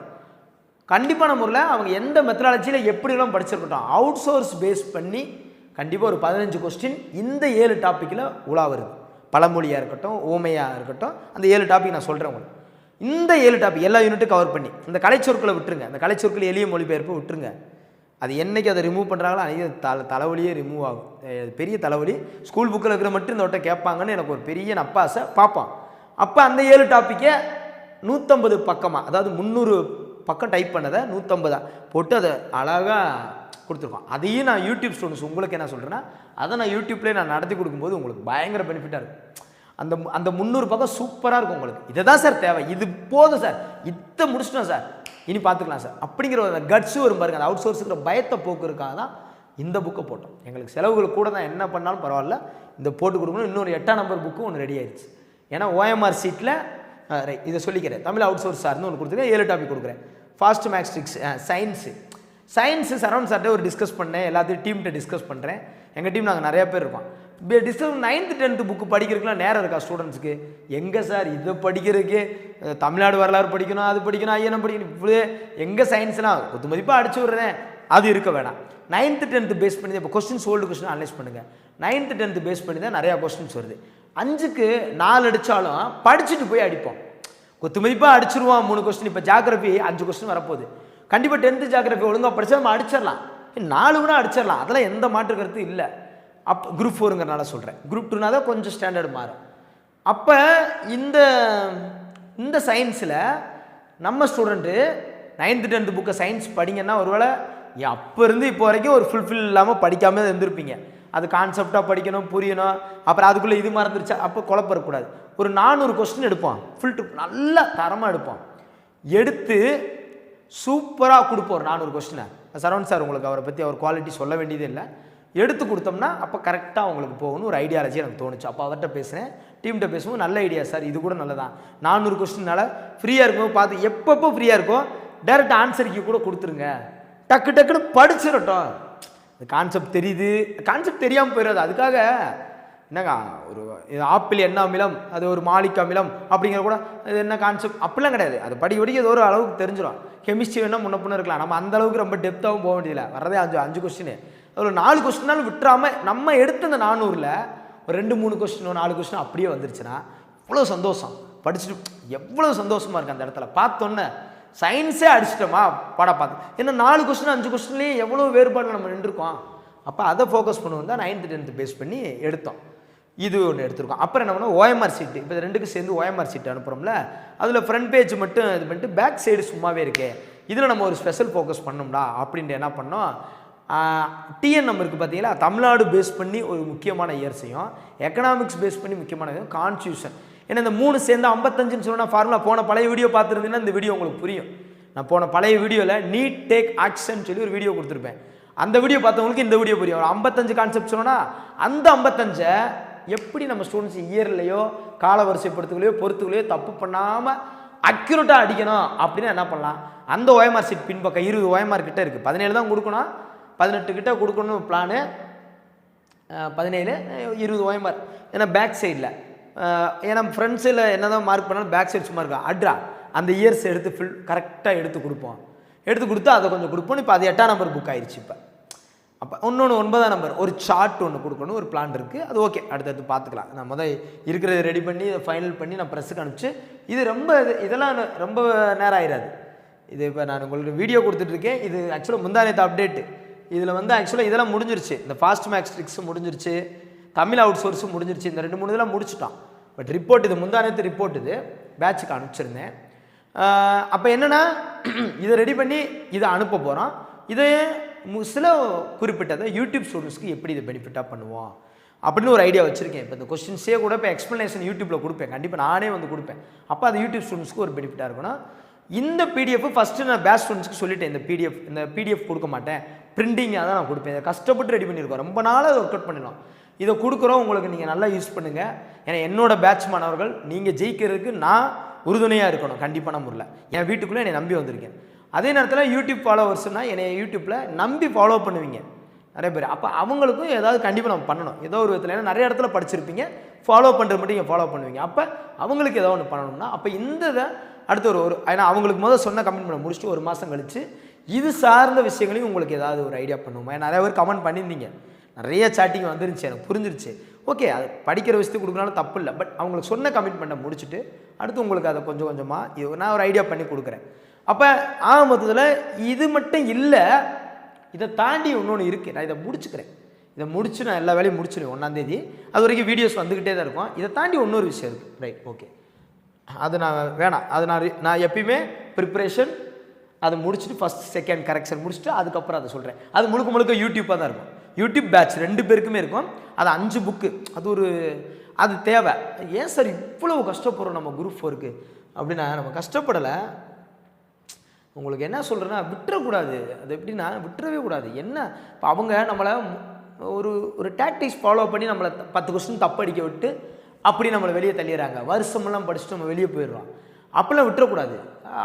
கண்டிப்பான முறையில் அவங்க எந்த மெத்தடாலஜியில் எப்படிலாம் படிச்சிருக்கட்டும், அவுட் சோர்ஸ் பேஸ் பண்ணி கண்டிப்பாக ஒரு 15 கொஸ்டின் இந்த 7 டாப்பிக்கில் உலா வருது. பழமொழியாக இருக்கட்டும், ஓமையாக இருக்கட்டும், அந்த 7 டாபிக் நான் சொல்கிறேன் உங்களுக்கு. இந்த 7 டாபிக் எல்லா யூனிட்டும் கவர் பண்ணி இந்த கலைச்சொற்களை விட்டுருங்க. அந்த கலைச்சொற்கள் எளிய மொழிபெயர்ப்பு விட்டுருங்க. அது என்றைக்கு அதை ரிமூவ் பண்ணுறாங்களோ அன்றைக்கி தலைவலியே ரிமூவ் ஆகும். பெரிய தலைவலி. ஸ்கூல் புக்கில் இருக்கிற மட்டும் இந்த வட்ட கேட்பாங்கன்னு எனக்கு ஒரு பெரிய நப்பாசை பார்ப்பான். அப்போ அந்த 7 டாப்பிக்கை 150 பக்கமாக, அதாவது 300 பக்கம் டைப் பண்ணதை 150 போட்டு அதை அழகாக கொடுத்துருக்கோம். அதையும் நான் யூடியூப் ஸ்டூடெண்ட்ஸ் உங்களுக்கு என்ன சொல்கிறேன்னா, அதை நான் யூடியூப்லேயே நான் நடத்தி கொடுக்கும்போது உங்களுக்கு பயங்கர பெனிஃபிட்டாக இருக்கும். அந்த 300 பக்கம் சூப்பராக இருக்கும் உங்களுக்கு. இதை தான் சார் தேவை, இது போதும் சார், இதை முடிச்சிட்டோம் சார், இனி பார்த்துக்கலாம் சார் அப்படிங்கிற ஒரு கட்ஸு வரும் பாருங்க. அந்த அவுட் சோர்ஸுங்கிற பயத்தை போக்குறதுக்காக தான் இந்த புக்கை போட்டோம். எங்களுக்கு செலவுகள் கூட தான், என்ன பண்ணாலும் பரவாயில்ல, இந்த போட்டு கொடுக்கணும். இன்னொரு 8ஆம் நம்பர் புக்கும் ஒன்று ரெடி ஆயிடுச்சு. ஏன்னா OMR சீட்டில் இதை சொல்லிக்கிறேன், தமிழ் அவுட் சோர்ஸ் சார்னு ஒன்று கொடுத்துருக்கேன். 7 டாபிக் கொடுக்குறேன். Fast maths tricks, science Saravan சார்ட்டே ஒரு டிஸ்கஸ் பண்ணேன், எல்லாத்தையும் டீம்கிட்ட டிஸ்கஸ் பண்ணுறேன். எங்கள் டீம் நாங்கள் நிறையா பேர் இருக்கோம். டிஸ்கஸ் 9th 10th புக்கு படிக்கிறதுக்குலாம் நேரம் இருக்கா ஸ்டூடெண்ட்ஸுக்கு? எங்கே சார் இதை படிக்கிறதுக்கு தமிழ்நாடு வரலாறு படிக்கணும், அது படிக்கணும், ஐயனம் படிக்கணும், இப்படியே எங்கே சயின்ஸ்லாம் குத்து மதிப்பாக அடிச்சு விட்றேன், அது இருக்க வேணாம். 9th 10th பேஸ் பண்ணி இப்போ கொஸ்டின்ஸ் ஓல்டு கொஸ்டின் அனலைஸ் பண்ணுங்கள். 9th 10th பேஸ் பண்ணி தான் நிறையா கொஸ்டின்ஸ் வருது. 5க்கு 4 அடித்தாலும் படிச்சுட்டு போய் அடிப்போம். குத்து மதிப்பாக அடிச்சிருவோம் 3 கொஸ்டின். இப்போ ஜாகிரபி 5 கொஸ்டின் வரப்போகுது. கண்டிப்பாக 10th ஜாகிரபி ஒழுங்காக படித்தா நம்ம அடிச்சிடலாம், 4 கூட அடிச்சிடலாம், அதெல்லாம் எந்த மாற்று கருத்து இல்லை. அப்போ குரூப் 4ங்கிறனால சொல்கிறேன். குரூப் 2னா தான் கொஞ்சம் ஸ்டாண்டர்டு மாறும். அப்போ இந்த சயின்ஸில் நம்ம ஸ்டூடெண்ட்டு 9th 10th புக்கை சயின்ஸ் படிங்கன்னா ஒருவேளை அப்போ இருந்து இப்போ வரைக்கும் ஒரு ஃபுல்ஃபில் இல்லாமல் படிக்காமல் இருந்திருப்பீங்க. அது கான்செப்டாக படிக்கணும், புரியணும், அப்புறம் அதுக்குள்ளே இது மறந்துருச்சா, அப்போ குழப்பம் இருக்கக்கூடாது. ஒரு 400 கொஸ்டின் எடுப்போம், ஃபுல் ட்ரிப் நல்லா தரமாக எடுப்போம், எடுத்து சூப்பராக கொடுப்போம். ஒரு 400 கொஸ்டினை சரவண் சார் உங்களுக்கு அவரை பற்றி அவர் குவாலிட்டி சொல்ல வேண்டியதே இல்லை, எடுத்து கொடுத்தோம்னா அப்போ கரெக்டாக உங்களுக்கு போகணும் ஒரு ஐடியாலஜி எனக்கு தோணுச்சு. அப்போ அவர்கிட்ட பேசுகிறேன், டீம்கிட்ட பேசும்போது நல்ல ஐடியா சார், இது கூட நல்லதான். 400 கொஸ்டின்னால ஃப்ரீயாக இருக்கும்போது பார்த்து எப்பப்போ ஃப்ரீயாக இருக்கோ டேரெக்ட் ஆன்சருக்கு கூட கொடுத்துருங்க, டக்கு டக்குன்னு படிச்சிடட்டும். இந்த கான்செப்ட் தெரியுது, கான்செப்ட் தெரியாமல் போயிடாது. அதுக்காக என்னங்க ஒரு ஆப்பிள் என்ன அமிலம், அது ஒரு மாலிக் அமிலம் அப்படிங்கிற கூட அது என்ன கான்செப்ட் அப்படிலாம் கிடையாது. அது படிக்க ஏதோ ஒரு அளவுக்கு தெரிஞ்சிடும். கெமிஸ்ட்ரி வேணால் முன்ன பின்ன இருக்கலாம், நம்ம அந்த அளவுக்கு ரொம்ப டெப்த்தாகவும் போக வேண்டியதில்லை. வரதே 5 கொஸ்டின், அதில் 4 கொஸ்டினாலும் விட்டுறாமல் நம்ம எடுத்த அந்த 400ல் ஒரு 2-3 கொஸ்டினோ 4 கொஸ்டினோ அப்படியே வந்துருச்சுன்னா எவ்வளோ சந்தோஷம். படிச்சுட்டு எவ்வளோ சந்தோஷமாக இருக்குது அந்த இடத்துல. பார்த்தோன்னே சயின்ஸே அடிச்சிட்டோமா படம் பார்த்து. ஏன்னா 4 கொஸ்டின் 5 கொஸ்டின்லேயே எவ்வளோ வேறுபாடு நம்ம நின்றுருக்கோம். அப்போ அதை ஃபோக்கஸ் பண்ணுவோம் தான் 9th 10th பேஸ் பண்ணி எடுத்தோம். இது ஒன்று எடுத்துருக்கோம். அப்புறம் என்ன பண்ணோம், ஓஎம்ஆர் சீட்டு. இப்போ ரெண்டுக்கும் சேர்ந்து ஓஎம்ஆர் சீட்டு அனுப்புகிறோம்ல, அதில் ஃப்ரண்ட் பேஜ் மட்டும் இது பண்ணிட்டு பேக் சைடு சும்மாவே இருக்கே, இதில் நம்ம ஒரு ஸ்பெஷல் ஃபோக்கஸ் பண்ணோம்டா அப்படின்ட்டு என்ன பண்ணோம், டிஎன் நம்பருக்கு பார்த்தீங்களா, தமிழ்நாடு பேஸ் பண்ணி ஒரு முக்கியமான இயர்ஸையும் எக்கனாமிக்ஸ் பேஸ் பண்ணி முக்கியமான கான்ஸ்டியூஷன். ஏன்னா இந்த 3 சேர்ந்து 55ன்னு சொன்னால் ஃபார்முலா போன பழைய வீடியோ பார்த்துருந்தீங்கன்னா இந்த வீடியோ உங்களுக்கு புரியும். நான் போன பழைய வீடியோவில் நீட் டேக் ஆக்ஷன் சொல்லி ஒரு வீடியோ கொடுத்துருப்பேன். அந்த வீடியோ பார்த்தவங்களுக்கு இந்த வீடியோ புரியும். ஒரு 55 கான்செப்ட் சொன்னோன்னா அந்த 55 எப்படி நம்ம ஸ்டூடெண்ட்ஸ் இயர்லையோ கால வரிசைப்படுத்துகளையோ பொறுத்துகளையோ தப்பு பண்ணாமல் அக்யூரேட்டாக அடிக்கணும் அப்படின்னா என்ன பண்ணலாம், அந்த ஓஎம்ஆர் சீட் பின்பக்கம் 20 ஓஎம்ஆர் கிட்ட இருக்குது. 17 தான் கொடுக்கணும், 18 கிட்ட கொடுக்கணும் பிளானு, 17 20 ஓஎம்ஆர். ஏன்னா பேக் சைடில் ஏன்னா ஃப்ரண்ட் சைடில் என்ன தான் மார்க் பண்ணாலும் பேக் சைடு சும்மா இருக்கா அட்ரா அந்த இயர்ஸ் எடுத்து கரெக்டாக எடுத்து கொடுப்போம். எடுத்து கொடுத்து அதை கொஞ்சம் கொடுப்போம். இப்போ அது 8ஆம் நம்பர் புக் ஆயிடுச்சு. இப்போ அப்போ இன்னொன்று 9ஆம் நம்பர் ஒரு சார்ட் ஒன்று கொடுக்கணும், ஒரு பிளான் இருக்குது. அது ஓகே, அடுத்தடுத்து பார்த்துக்கலாம். நான் இருக்கிறத ரெடி பண்ணி ஃபைனல் பண்ணி நான் ப்ரெஸ்ஸுக்கு அனுப்பிச்சு இது ரொம்ப இதெல்லாம் ரொம்ப நேரம் ஆயிடாது. இது இப்போ நான் உங்களுக்கு வீடியோ கொடுத்துட்ருக்கேன். இது ஆக்சுவலாக முந்தானத்து அப்டேட்டு. இதில் ஆக்சுவலாக இதெல்லாம் முடிஞ்சிருச்சு. இந்த ஃபாஸ்ட் மேக்ஸ் ட்ரிக்ஸும் முடிஞ்சிருச்சு, தமிழ் அவுட் சோர்ஸும் முடிஞ்சிருச்சு. இந்த 2-3 இதெல்லாம் முடிச்சுட்டான். பட் ரிப்போர்ட் இது முந்தானத்து ரிப்போர்ட் இது பேட்சுக்கு அனுப்பிச்சிருந்தேன். அப்போ என்னென்னா இதை ரெடி பண்ணி இதை அனுப்ப போகிறோம். இதை சில குறிப்பிட்டதை யூடியூப் ஸ்டூடெண்ட்ஸ்க்கு எப்படி இதை பெனிஃபிட்டாக பண்ணுவோம் அப்படின்னு ஒரு ஐடியா வச்சுருக்கேன். இப்போ இந்த கொஸ்டின்ஸே கூட இப்போ எக்ஸ்ப்ளனேஷன் யூடியூப்பில் கொடுப்பேன், கண்டிப்பாக நானே கொடுப்பேன். அப்போ அது யூடியூப் ஸ்டூடெண்ட்ஸ்க்கு ஒரு பெனிஃபிட்டாக இருக்கணும். இந்த பிடிஎஃப் ஃபஸ்ட்டு நான் பேட்ச் ஸ்டூடெண்ட்ஸ்க்கு சொல்லிட்டேன். இந்த பிடிஎஃப் கொடுக்க மாட்டேன், பிரிண்டிங் அதான் நான் கொடுப்பேன். இதை கஷ்டப்பட்டு ரெடி பண்ணியிருக்கோம், ரொம்ப நாளாக அதை ஒர்க் அவுட் பண்ணிடலாம். இதை கொடுக்குறோம் உங்களுக்கு, நீங்கள் நல்லா யூஸ் பண்ணுங்கள். ஏன்னா என்னோட பேட்ச் மாணவர்கள் நீங்கள் ஜெயிக்கிறதுக்கு நான் உறுதுணையாக இருக்கணும் கண்டிப்பான முறையில். என் வீட்டுக்குள்ளே என்னை நம்பி வந்திருக்கேன். அதே நேரத்தில் யூடியூப் ஃபாலோவர்ஸ்னால் என்னை யூடியூப்பில் நம்பி ஃபாலோ பண்ணுவீங்க நிறைய பேர். அப்போ அவங்களுக்கும் ஏதாவது கண்டிப்பாக நம்ம பண்ணணும் ஏதோ ஒரு விதத்தில். ஏன்னா நிறைய இடத்துல படிச்சிருப்பீங்க, ஃபாலோ பண்ணுறது மட்டும் நீங்கள் ஃபாலோ பண்ணுவீங்க. அப்போ அவங்களுக்கு ஏதோ ஒன்று பண்ணணும்னா அப்போ இந்த இதை அடுத்து ஒரு ஏன்னா அவங்களுக்கு சொன்ன கமெண்ட் பண்ண முடிச்சுட்டு 1 மாதம் கழித்து இது சார்ந்த விஷயங்களையும் உங்களுக்கு ஏதாவது ஒரு ஐடியா பண்ணுவோம். நிறைய பேர் கமெண்ட் பண்ணியிருந்தீங்க, நிறைய சாட்டிங் வந்துருந்துச்சு, எனக்கு புரிஞ்சிருச்சு. ஓகே, அது படிக்கிற விஷயத்துக்கு கொடுக்குறாலும் தப்பு இல்லை. பட் அவங்களுக்கு சொன்ன கமிட்மெண்ட்டை முடிச்சுட்டு அடுத்து உங்களுக்கு அதை கொஞ்சம் கொஞ்சமாக நான் ஒரு ஐடியா பண்ணி கொடுக்குறேன். அப்போ மொத்தத்தில் இது மட்டும் இல்லை, இதை தாண்டி இன்னொன்று இருக்குது. நான் இதை முடிச்சுக்கிறேன். இதை முடிச்சு நான் எல்லா வேலையும் முடிச்சிடுவேன் 1ஆம் தேதி. அது வரைக்கும் வீடியோஸ் வந்துக்கிட்டே தான் இருக்கும். இதை தாண்டி இன்னொரு விஷயம் இருக்குது. ரைட், ஓகே, அது நான் வேணாம். அது நான் எப்பயுமே ப்ரிப்ரேஷன் அதை முடிச்சுட்டு ஃபஸ்ட் செகண்ட் கரெக்ஷன் முடிச்சுட்டு அதுக்கப்புறம் அதை சொல்கிறேன். அது முழுக்க யூடியூப்பாக தான் இருக்கும். யூடியூப் பேட்ச் 2 பேருக்குமே இருக்கும். அது 5 புக்கு, அது தேவை. ஏன் சார் இவ்வளவு கஷ்டப்படுறோம் நம்ம குரூப் 4க்கு அப்படின்னா, நம்ம கஷ்டப்படலை. உங்களுக்கு என்ன சொல்கிறேன்னா விட்டுறக்கூடாது. அது எப்படின்னா விட்டுறவே கூடாது. என்ன இப்போ அவங்க நம்மளை ஒரு டாக்டிக்ஸ் ஃபாலோ பண்ணி நம்மளை 10 கொஸ்டின் தப்பு அடிக்க விட்டு அப்படி நம்மளை வெளியே தள்ளிடுறாங்க. வருஷமெல்லாம் படிச்சுட்டு நம்ம வெளியே போயிடுறோம். அப்போல்லாம் விட்டுறக்கூடாது.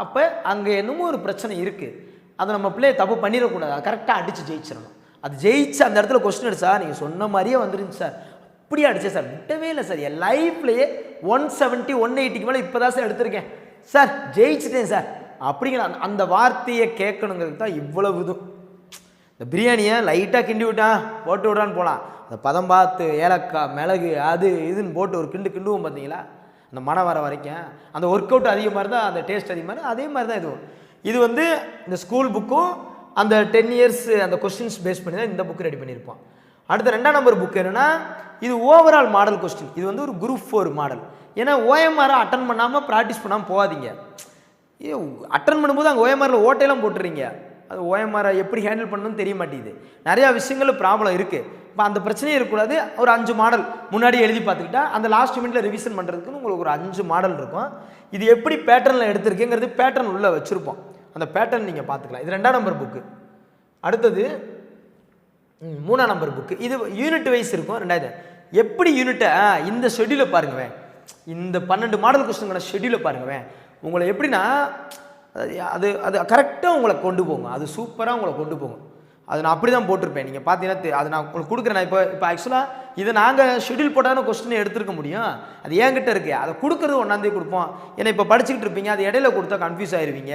அப்போ அங்கே என்னமோ ஒரு பிரச்சனை இருக்குது. அதை நம்ம பிள்ளையை தப்பு பண்ணிடக்கூடாது. அதை கரெக்டாக அடித்து ஜெயிச்சிடணும். அது ஜெயிச்சு அந்த இடத்துல கொஸ்டின் அடிச்சா நீங்கள் சொன்ன மாதிரியே வந்துருந்துச்சு சார், அப்படியே அடித்தேன் சார், விட்டவே இல்லை சார். என் லைஃப்லேயே 170 180க்கு மேலே இப்போ தான் சார் எடுத்திருக்கேன் சார், ஜெயிச்சிட்டேன் சார் அப்படிங்கிற அந்த வார்த்தையை கேட்கணுங்கிறதுக்கு தான் இவ்வளவு இதுவும். இந்த பிரியாணியை லைட்டாக கிண்டி விட்டான் போட்டு விடான்னு போகலாம். அந்த பதம் பார்த்து ஏலக்காய் மிளகு அது இதுன்னு போட்டு ஒரு கிண்டுவோம் பார்த்தீங்களா, அந்த மனம் வர வரைக்கும் அந்த ஒர்க் அவுட் அதிகமாக இருந்தால் அந்த டேஸ்ட் அதிகமாக இருந்தால் அதே மாதிரி தான் இதுவும். இது இந்த ஸ்கூல் புக்கும் அந்த 10 இயர்ஸ் அந்த கொஸ்டின்ஸ் பேஸ் பண்ணி தான் இந்த புக்கு ரெடி பண்ணியிருப்போம். அடுத்த 2ஆம் நம்பர் புக் என்னென்னா இது ஓவரால் மாடல் கொஸ்டின். இது ஒரு குரூப் 4 மாடல். ஏன்னா ஓஎம்ஆரை அட்டன் பண்ணாமல் ப்ராக்டிஸ் பண்ணாமல் போகாதீங்க. அட்டன் பண்ணும்போது அங்கே ஓஎம்ஆரில் ஓட்டையெல்லாம் போட்டுறீங்க. அது ஓஎம்ஆரை எப்படி ஹேண்டில் பண்ணணும்னு தெரிய மாட்டேங்குது. நிறையா விஷயங்கள் ப்ராப்ளம் இருக்குது. இப்போ அந்த பிரச்சனையே இருக்கக்கூடாது. ஒரு 5 மாடல் முன்னாடி எழுதி பார்த்துக்கிட்டா அந்த லாஸ்ட் மினிட்ல ரிவிஷன் பண்ணுறதுக்குன்னு உங்களுக்கு ஒரு 5 மாடல் இருக்கும். இது எப்படி பேட்டர்னில் எடுத்திருக்கேங்கிறது பேட்டர்ன் உள்ளே வச்சுருப்போம். அந்த பேட்டர்ன் நீங்கள் பார்த்துக்கலாம். இது 2ஆம் நம்பர் புக்கு. அடுத்தது 3ஆம் நம்பர் புக்கு. இது யூனிட் வைஸ் இருக்கும். 2வது எப்படி யூனிட்டை இந்த ஷெட்யூலை பாருங்கவேன், இந்த 12 மாடல் கொஸ்டின்கான ஷெட்யூலை பாருங்கவேன். உங்களை எப்படின்னா அது கரெக்டாக உங்களை கொண்டு போங்க. அது சூப்பராக உங்களை கொண்டு போங்க. அது நான் அப்படி தான் போட்டிருப்பேன். நீங்கள் பார்த்தீங்கன்னா அது நான் உங்களுக்கு கொடுக்குறேன். நான் இப்போ ஆக்சுவலாக இதை நாங்கள் ஷெட்யூல் போட்டாலும் கொஸ்டினை எடுத்துருக்க முடியும். அது என்கிட்ட இருக்குது. அதை கொடுக்குறது 1ஆம் தேதி கொடுப்போம். ஏன்னா இப்போ படிச்சுக்கிட்டு இருப்பீங்க, அது இடையில கொடுத்தா கன்ஃபியூஸ் ஆயிடுவீங்க,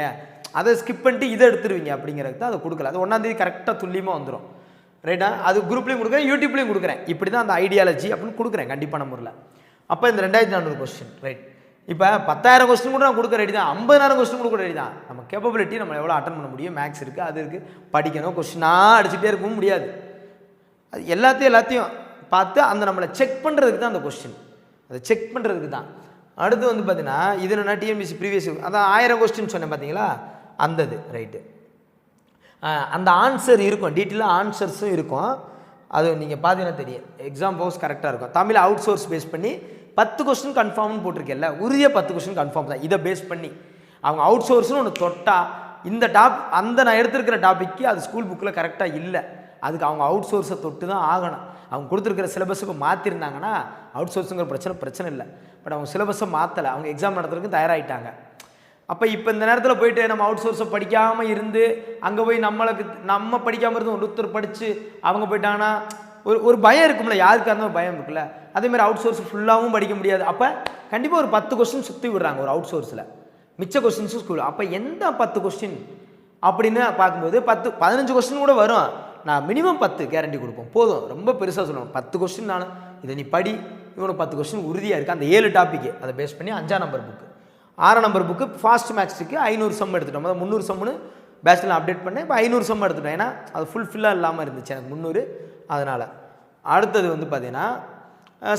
அதை ஸ்கிப் பண்ணிட்டு இதை எடுத்துருவீங்க. அப்படிங்கிறது தான் அதை கொடுக்கல. அது 1ஆம் தேதி கரெக்டாக துல்லியமாக வந்துடும். ரைட்டா? அது குரூப்லேயும் கொடுக்குறேன், யூடியூப்லேயும் கொடுக்குறேன். இப்படி தான் அந்த ஐடியாலஜி அப்படின்னு கொடுக்குறேன் கண்டிப்பான முறையில். அப்போ இந்த 2400 கொஸ்டின் ரைட். இப்போ 10,000 கொஸ்டின் கூட நான் கொடுக்க ரெடி தான், 50,000 கொஸ்டின் கொடுக்க ரெடி தான். நம்ம கேப்பபிலிட்டி நம்ம எவ்வளோ அட்டன் பண்ண முடியும், மேக்ஸ் இருக்குது, அது இருக்குது, படிக்கணும், கொஸ்டினாக அடிச்சுட்டே இருக்கவும் முடியாது. அது எல்லாத்தையும் பார்த்து அந்த நம்மளை செக் பண்ணுறதுக்கு தான் அந்த கொஸ்டின், அதை செக் பண்ணுறதுக்கு தான். அடுத்து வந்து பார்த்தீங்கன்னா இதில் நான் டிஎன்பிசி ப்ரீவியஸ் அதான் 1000 கொஸ்டின் சொன்னேன் பார்த்தீங்களா, அந்த இது ரைட்டு. அந்த ஆன்சர் இருக்கும், டீட்டெயிலாக ஆன்சர்ஸும் இருக்கும். அது நீங்கள் பார்த்தீங்கன்னா தெரியும், எக்ஸாம் போஸ் கரெக்டாக இருக்கும். தமிழ் அவுட் சோர்ஸ் பேஸ் பண்ணி 10 கொஸ்டின் கன்ஃபார்ம்னு போட்டிருக்கேன்ல, உறுதியாக 10 கொஸ்டின் கன்ஃபார்ம் தான். இதை பேஸ் பண்ணி அவங்க அவுட் சோர்ஸ்னு ஒன்று தொட்டா இந்த அந்த நான் எடுத்துருக்கிற டாப்பிக்கு அது ஸ்கூல் புக்கில் கரெக்டாக இல்லை, அதுக்கு அவங்க அவுட் சோர்ஸை தொட்டு தான் ஆகணும். அவங்க கொடுத்துருக்கிற சிலபஸ் இப்போ மாற்றிருந்தாங்கன்னா அவுட் சோர்ஸுங்கிற பிரச்சனை இல்லை. பட் அவங்க சிலபஸை மாற்றலை, அவங்க எக்ஸாம் நடத்துறதுக்கு தயாராகிட்டாங்க. அப்போ இப்போ இந்த நேரத்தில் போயிட்டு நம்ம அவுட் சோர்ஸை படிக்காமல் இருந்து அங்கே போய் நம்ம படிக்காமல் இருந்து ஒருத்தர் படித்து அவங்க போயிட்டாங்கன்னா ஒரு பயம் இருக்கும்ல, யாருக்காக இருந்தாலும் பயம் இருக்குல்ல. அதேமாதிரி அவுட் சோர்ஸ் ஃபுல்லாகவும் படிக்க முடியாது. அப்போ கண்டிப்பாக ஒரு 10 கொஸ்டின் சுற்றி விடுறாங்க ஒரு அவுட் சோர்ஸில், மிச்ச கொஸ்டின்ஸும் ஸ்கூல். அப்போ எந்த 10 கொஸ்டின் அப்படின்னு பார்க்கும்போது 15 கொஸ்டின் கூட வரும். நான் மினிமம் 10 கேரண்டி கொடுப்போம், போதும். ரொம்ப பெருசாக சொல்லணும், 10 கொஸ்டின் நான் இதை நீ படி, இவனுக்கு 10 கொஸ்டின் உறுதியாக இருக்குது. அந்த 7 டாப்பிக்கு அதை பேஸ் பண்ணி 5ஆம் நம்பர் புக்கு 6ஆம் நம்பர் புக்கு ஃபாஸ்ட் மேக்ஸுக்கு 500 சம் எடுத்துட்டோம். அதாவது 300 சம்னு பேச்சில் அப்டேட் பண்ணேன், இப்போ 500 சம் எடுத்துட்டோம். ஏன்னா அது ஃபுல்லாக இல்லாமல் இருந்துச்சு எனக்கு 300. அதனால் அடுத்தது வந்து பார்த்தீங்கன்னா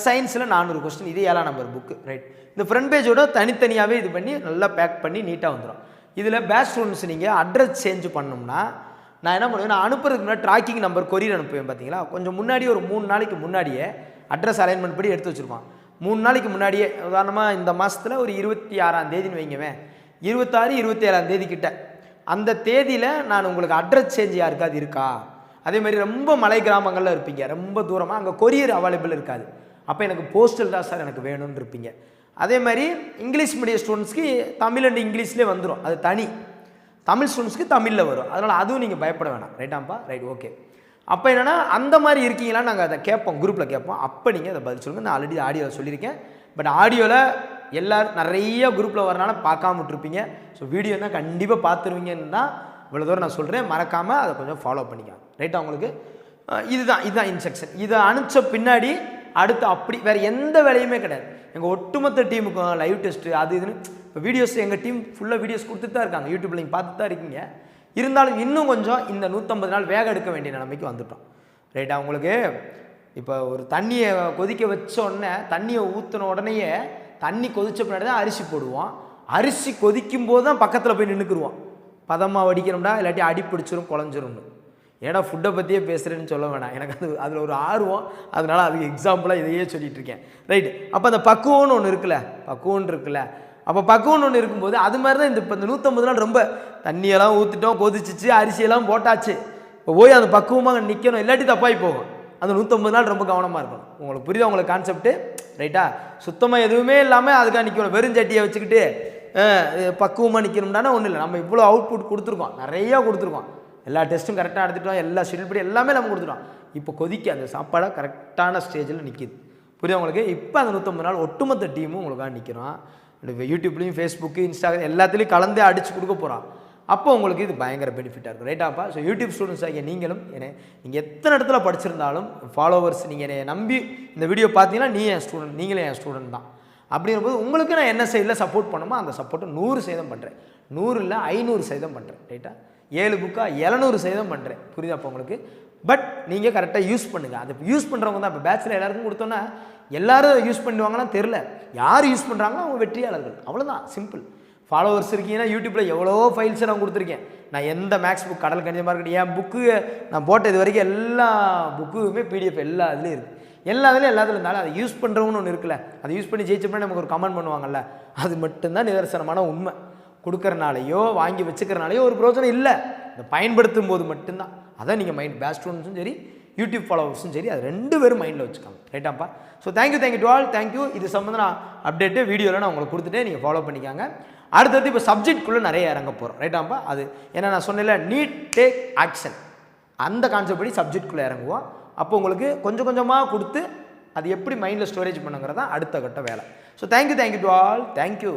சயின்ஸில் 400 கொஸ்டின், இது 7ஆம் நம்பர் புக்கு ரைட். இந்த ஃப்ரண்ட் பேஜோட தனித்தனியாகவே இது பண்ணி நல்லா பேக் பண்ணி நீட்டாக வந்துடும். இதில் பேட்ச் ஸ்டூடெண்ட்ஸ் நீங்கள் அட்ரஸ் சேஞ்ச் பண்ணோம்னா நான் என்ன பண்ணுவேன், நான் அனுப்புறதுக்கு முன்னாடி ட்ராக்கிங் நம்பர் கொரியர் அனுப்புவேன் பார்த்தீங்களா, கொஞ்சம் முன்னாடி ஒரு 3 நாளைக்கு முன்னாடியே அட்ரஸ் அலைன்மெண்ட் படி எடுத்து வச்சுருப்பான். 3 நாளைக்கு முன்னாடியே, உதாரணமாக இந்த மாதத்தில் ஒரு 26ஆம் தேதின்னு வைங்கவேன், 26, 27ஆம் தேதி கிட்ட அந்த தேதியில் நான் உங்களுக்கு அட்ரஸ் சேஞ்ச் யாருக்காது இருக்கா, அதே மாதிரி ரொம்ப மலை கிராமங்களில் இருப்பீங்க, ரொம்ப தூரமாக அங்கே கொரியர் அவைலபிள் இருக்காது, அப்போ எனக்கு போஸ்டல் தான் சார் எனக்கு வேணும்னு இருப்பீங்க. அதே மாதிரி இங்கிலீஷ் மீடியம் ஸ்டூடெண்ட்ஸ்க்கு தமிழ் அண்ட் இங்கிலீஷ்லேயே வந்துடும், அது தனி. தமிழ் ஸ்டூடெண்ட்ஸ்க்கு தமிழில் வரும், அதனால் அதுவும் நீங்கள் பயப்பட வேணாம். ரைட்டாம்ப்பா, ரைட், ஓகே. அப்போ என்னென்னா அந்த மாதிரி இருக்கீங்களான்னு நாங்கள் அதை கேட்போம், குரூப்பில் கேட்போம். அப்போ நீங்கள் அதை பதில் சொல்லுங்கள். நான் ஆல்ரெடி ஆடியோவில் சொல்லியிருக்கேன், பட் ஆடியோவில் எல்லோரும் நிறைய குரூப்பில் வரனால பார்க்காம விட்டுருப்பீங்க. ஸோ வீடியோனா கண்டிப்பாக பார்த்துருவீங்கன்னு தான் இவ்வளோ தூரம் நான் சொல்கிறேன். மறக்காமல் அதை கொஞ்சம் ஃபாலோ பண்ணிக்கலாம். ரைட்டாக உங்களுக்கு இதுதான் இன்ஸ்ட்ரக்ஷன். இதை அனுப்பிச்ச பின்னாடி அடுத்து அப்படி வேறு எந்த வேலையுமே கிடையாது. எங்கள் ஒட்டுமொத்த டீமுக்கும் லைவ் டெஸ்ட்டு அது இதுன்னு இப்போ வீடியோஸ் எங்கள் டீம் ஃபுல்லாக வீடியோஸ் கொடுத்துட்டு தான் இருக்காங்க, யூடியூப்பில் நீங்கள் பார்த்து தான் இருக்கீங்க. இருந்தாலும் இன்னும் கொஞ்சம் இந்த 150 நாள் வேக எடுக்க வேண்டிய நிலைமைக்கு வந்துட்டோம். ரைட்டா, உங்களுக்கு இப்போ ஒரு தண்ணியை கொதிக்க வச்ச உடனே தண்ணியை ஊற்றின உடனேயே தண்ணி கொதிச்ச பின்னாடி தான் அரிசி போடுவோம். அரிசி கொதிக்கும் போது தான் பக்கத்தில் போய் நின்றுக்குருவோம், பதமாக வடிக்கணும்டா இல்லாட்டி அடி பிடிச்சிரும் குழஞ்சிரும்னு. ஏன்னா ஃபுட்டை பற்றியே பேசுகிறேன்னு சொல்ல வேணாம், எனக்கு அதில் ஒரு ஆர்வம், அதனால் அதுக்கு எக்ஸாம்பிளாக இதையே சொல்லிகிட்டு இருக்கேன். ரைட்டு, அப்போ அந்த பக்குவம்னு ஒன்று இருக்குல்ல, அப்போ பக்குவம்னு ஒன்று இருக்கும்போது அது மாதிரி தான் இப்போ இந்த 150 நாள் ரொம்ப தண்ணியெல்லாம் ஊற்றிட்டோம், கொதிச்சிச்சு, அரிசியெல்லாம் போட்டாச்சு, இப்போ போய் அந்த பக்குவமாக நிற்கணும், இல்லாட்டி தப்பாகி போகும். அந்த 150 நாள் ரொம்ப கவனமாக இருக்கணும். உங்களுக்கு புரியுதா உங்களுக்கு கான்செப்ட்டு? ரைட்டா, சுத்தமாக எதுவுமே இல்லாமல் அதுக்காக நிற்கணும். வெறும் சட்டியை வச்சுக்கிட்டு பக்குவமாக நிற்கணும்னா ஒன்றும் இல்லை. நம்ம இவ்வளோ அவுட்புட் கொடுத்துருக்கோம், நிறையா கொடுத்துருக்கோம், எல்லா டெஸ்ட்டும் கரெக்டாக எடுத்துட்டோம், எல்லா ஷெட்யூல் படி எல்லாமே நம்ம கொடுத்துட்டோம். இப்போ கொதிக்க அந்த சாப்பாடாக கரெக்டான ஸ்டேஜில் நிற்கிது. புரியுதா உங்களுக்கு? இப்போ அந்த 150 நாள் ஒட்டுமொத்த டீமும் உங்களுக்காக நிற்கிறோம். யூடியூப்லேயும் ஃபேஸ்புக்கு இன்ஸ்டாகிராம் எல்லாத்துலேயும் கலந்தே அடித்து கொடுக்க போகிறோம். அப்போ உங்களுக்கு இது பயங்கர பெனிஃபிட்டாக இருக்கும். ரைட்டாப்பா? ஸோ யூடியூப் ஸ்டூடெண்ட்ஸ் ஆகிய நீங்களும் நீங்கள் எத்தனை இடத்துல படிச்சிருந்தாலும் ஃபாலோவர்ஸ் நீங்கள் என்னை நம்பி இந்த வீடியோ பார்த்தீங்கன்னா நீங்களே என் ஸ்டூடெண்ட் தான். அப்படிங்கும்போது உங்களுக்கு நான் என்ன சைடில் சப்போர்ட் பண்ணுமோ அந்த சப்போர்ட்டை 100% பண்ணுறேன். 100 இல்லை 500% பண்ணுறேன். ரைட்டா? 7 புக்காக 700% பண்ணுறேன். புரியுதா அப்போ உங்களுக்கு? பட் நீங்கள் கரெக்டாக யூஸ் பண்ணுங்கள். அதை யூஸ் பண்ணுறவங்க தான் இப்போ பேட்சில் எல்லாருக்கும் கொடுத்தோன்னா எல்லோரும் யூஸ் பண்ணுவாங்கன்னா தெரில, யார் யூஸ் பண்ணுறாங்களோ அவங்க வெற்றியாளர்கள். அவ்வளோதான், சிம்பிள். ஃபாலோவர்ஸ் இருக்கீங்கன்னா யூடியூப்பில் எவ்வளோ ஃபைல்ஸை நான் கொடுத்துருக்கேன். நான் எந்த மேக்ஸ் புக், கடல் கணிதமாக இருக்கட்டும், என் புக்கு நான் போட்ட இது வரைக்கும் எல்லா புக்குமே பிடிஎஃப் எல்லா இதுலேயும் இருக்குது. எல்லாத்துலையும் இருந்தாலும் அதை யூஸ் பண்ணுறவங்கன்னு ஒன்று இருக்குல்ல, அதை யூஸ் பண்ணி ஜெயிச்சப்போ நமக்கு ஒரு கமெண்ட் பண்ணுவாங்கல்ல, அது மட்டும்தான் நிதர்சனமான உண்மை. கொடுக்குறனாலையோ வாங்கி வச்சுக்கிறனாலையோ ஒரு பிரோஜனம் இல்லை, இதை பயன்படுத்தும் போது மட்டும்தான். அதான் நீங்கள் மைண்ட் பேட்ச் ஸ்டூடெண்ட்ஸும் சரி யூடியூப் ஃபாலோவர்ஸும் சரி, அது 2 பேரும் மைண்டில் வச்சுக்காங்க. ரைட்டாப்பா? So thank you to all. Thank you. இது சம்மந்தம் நான் அப்டேட்டு வீடியோவில் நான் உங்களுக்கு கொடுத்துட்டே நீங்கள் ஃபாலோ பண்ணிக்காங்க. அடுத்தது இப்போ சப்ஜெக்ட்குள்ளே நிறைய இறங்க போகிறோம். ரைட்டாப்பா? அது ஏன்னா நான் சொன்னேன்ல, நீட் டேக் ஆக்ஷன், அந்த கான்செப்ட் படி சப்ஜெக்ட்குள்ளே இறங்குவோம். அப்போ உங்களுக்கு கொஞ்சம் கொஞ்சமாக கொடுத்து அது எப்படி மைண்டில் ஸ்டோரேஜ் பண்ணுங்கிறதா அடுத்த கட்ட வேலை. So thank you to all. Thank you.